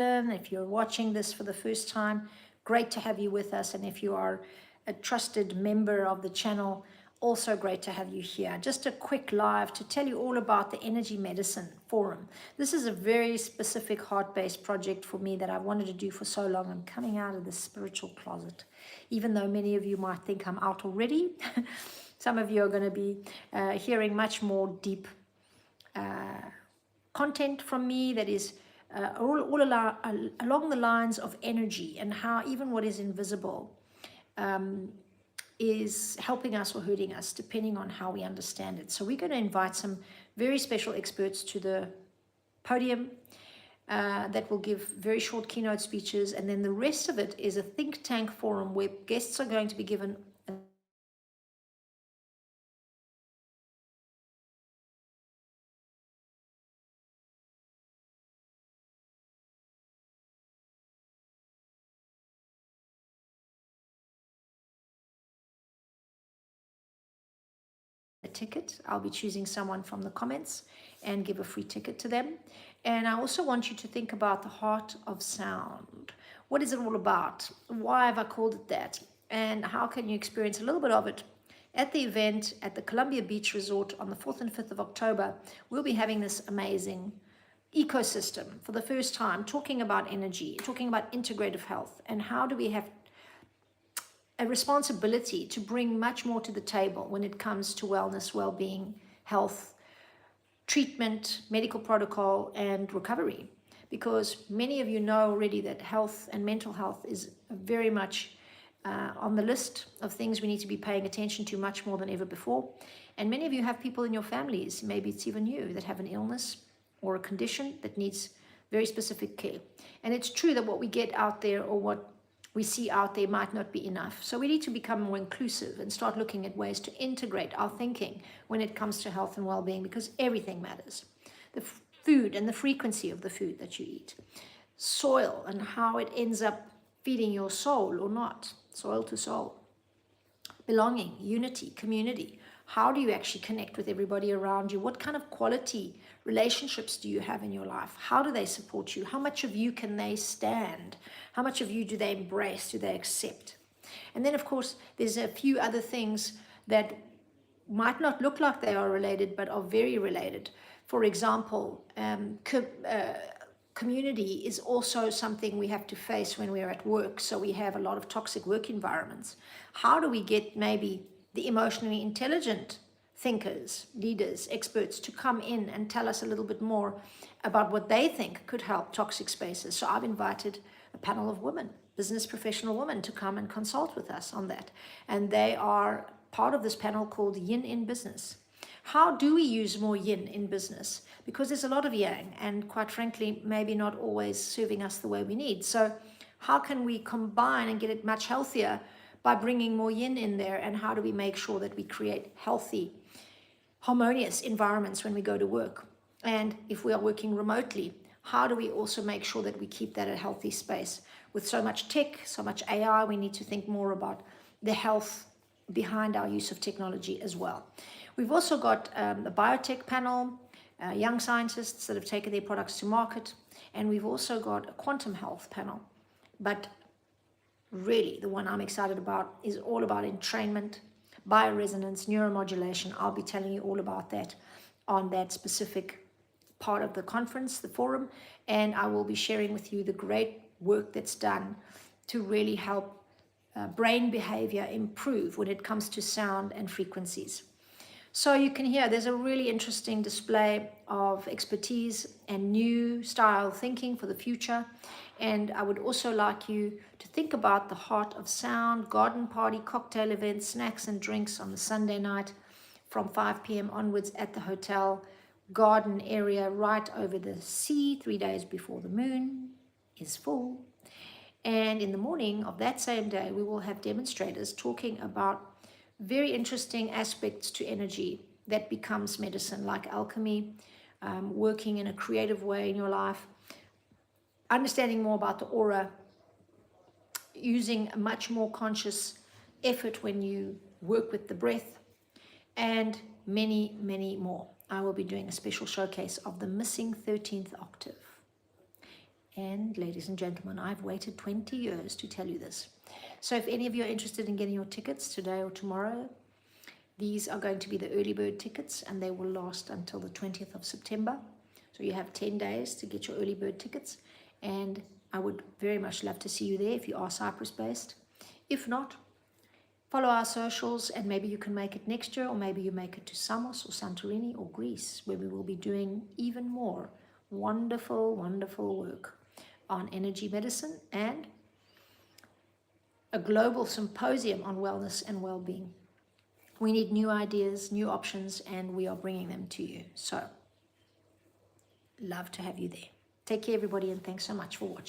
If you're watching this for the first time, great to have you with us. And if you are a trusted member of the channel, also great to have you here. Just a quick live to tell you all about the Energy Medicine Forum. This is a very specific heart-based project for me that I wanted to do for so long. I'm coming out of the spiritual closet, even though many of you might think I'm out already. Some of you are going to be hearing much more deep content from me that is along the lines of energy and how even what is invisible is helping us or hurting us depending on how we understand it. So we're going to invite some very special experts to the podium that will give very short keynote speeches, and then the rest of it is a think tank forum where guests are going to be given a ticket. I'll be choosing someone from the comments and give a free ticket to them. And I also want you to think about the heart of sound. What is it all about? Why have I called it that? And how can you experience a little bit of it at the event at the Columbia Beach Resort on the 4th and 5th of October? We'll be having this amazing ecosystem for the first time, talking about energy, talking about integrative health, and how do we have a responsibility to bring much more to the table when it comes to wellness, well-being, health, treatment, medical protocol, and recovery. Because many of you know already that health and mental health is very much on the list of things we need to be paying attention to much more than ever before. And many of you have people in your families, maybe it's even you, that have an illness or a condition that needs very specific care. And it's true that what we get out there or what we see out there might not be enough. So we need to become more inclusive and start looking at ways to integrate our thinking when it comes to health and well-being, because everything matters. The food and the frequency of the food that you eat, soil and how it ends up feeding your soul or not, soil to soul, belonging, unity, community. How do you actually connect with everybody around you? What kind of quality relationships do you have in your life? How do they support you? How much of you can they stand? How much of you do they embrace? Do they accept? And then, of course, there's a few other things that might not look like they are related, but are very related. For example, community is also something we have to face when we're at work. So we have a lot of toxic work environments. How do we get maybe the emotionally intelligent thinkers, leaders, experts to come in and tell us a little bit more about what they think could help toxic spaces? So I've invited a panel of women, business professional women, to come and consult with us on that. And they are part of this panel called Yin in Business. How do we use more yin in business? Because there's a lot of yang, and quite frankly, maybe not always serving us the way we need. So how can we combine and get it much healthier by bringing more yin in there? And how do we make sure that we create healthy, harmonious environments when we go to work? And if we are working remotely, how do we also make sure that we keep that a healthy space? With so much tech, so much AI, we need to think more about the health behind our use of technology as well. We've also got a biotech panel, young scientists that have taken their products to market, and we've also got a quantum health panel. But really, the one I'm excited about is all about entrainment, bioresonance, neuromodulation. I'll be telling you all about that on that specific part of the conference, the forum, and I will be sharing with you the great work that's done to really help brain behavior improve when it comes to sound and frequencies. So you can hear there's a really interesting display of expertise and new style thinking for the future. And I would also like you to think about the heart of sound, garden party, cocktail events, snacks and drinks on the Sunday night from 5 p.m. onwards at the hotel garden area right over the sea 3 days before the moon is full. And in the morning of that same day, we will have demonstrators talking about very interesting aspects to energy that becomes medicine, like alchemy, working in a creative way in your life, understanding more about the aura, using a much more conscious effort when you work with the breath, and many, many more. I will be doing a special showcase of the missing 13th octave. And ladies and gentlemen, I've waited 20 years to tell you this. So if any of you are interested in getting your tickets today or tomorrow, these are going to be the early bird tickets, and they will last until the 20th of September. So you have 10 days to get your early bird tickets, and I would very much love to see you there if you are Cyprus based. If not, follow our socials and maybe you can make it next year, or maybe you make it to Samos or Santorini or Greece, where we will be doing even more wonderful, wonderful work on energy medicine and a global symposium on wellness and well-being. We need new ideas, new options, and we are bringing them to you. So, love to have you there. Take care, everybody, and thanks so much for watching.